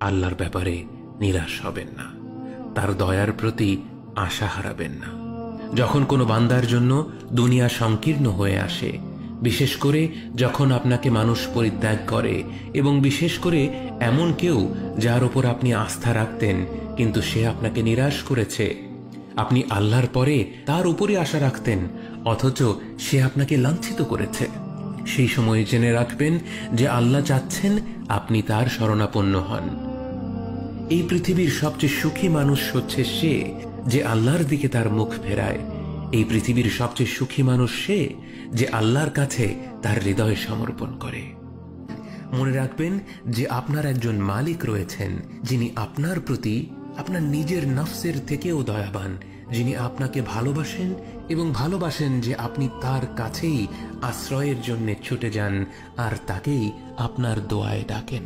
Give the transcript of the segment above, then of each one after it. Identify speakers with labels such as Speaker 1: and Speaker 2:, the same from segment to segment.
Speaker 1: আল্লাহর ব্যাপারে নিরাশ হবেন না, তার দয়ার প্রতি আশা হারাবেন না। যখন কোনো বান্দার জন্য দুনিয়া সংকীর্ণ হয়ে আসে, বিশেষ করে যখন আপনাকে মানুষ পরিত্যাগ করে, এবং বিশেষ করে এমন কেউ যার উপর আপনি আস্থা রাখতেন কিন্তু সে আপনাকে নিরাশ করেছে, আপনি আল্লাহর পরে তার উপরই আশা রাখতেন অথচ সে আপনাকে লাঞ্ছিত করেছে, সেই সময় জেনে রাখবেন যে আল্লাহ চাচ্ছেন আপনি তার শরণাপন্ন হন। এই পৃথিবীর সবচেয়ে সুখী মানুষ হচ্ছে সে যে আল্লাহর দিকে তার মুখ ফেরায়। এই পৃথিবীর সবচেয়ে সুখী মানুষ সে যে আল্লাহর কাছে তার হৃদয় সমর্পণ করে। মনে রাখবেন যে আপনার একজন মালিক রয়েছেন যিনি আপনার প্রতি আপনার নিজের নফসের থেকেও দয়াবান, যিনি আপনাকে ভালোবাসেন এবং ভালোবাসেন যে আপনি তার কাছেই আশ্রয়ের জন্য ছুটে যান আর তাকেই আপনার দোয়ায় ডাকেন।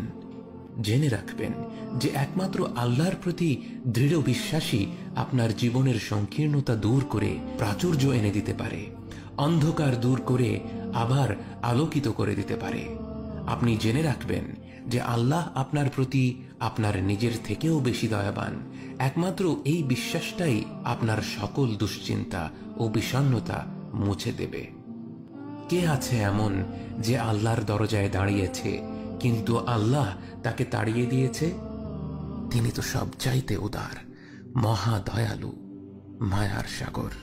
Speaker 1: জেনে রাখবেন যে একমাত্র আল্লাহর প্রতি দৃঢ় বিশ্বাসী আপনার জীবনের সংকীর্ণতা দূর করে প্রাচুর্য এনে দিতে পারে, অন্ধকার দূর করে আবার আলোকিত করে দিতে পারে। আপনি জেনে রাখবেন যে আল্লাহ আপনার প্রতি আপনার নিজের থেকেও বেশি দয়াবান। একমাত্র এই বিশ্বাসটাই আপনার সকল দুশ্চিন্তা ও বিষণ্ণতা মুছে দেবে। কে আছে এমন যে আল্লাহর দরজায় দাঁড়িয়েছে কিন্তু আল্লাহ তাকে তাড়িয়ে দিয়েছে? তিনি তো সবচাইতে উদার, মহা দয়ালু, মায়ার সাগর।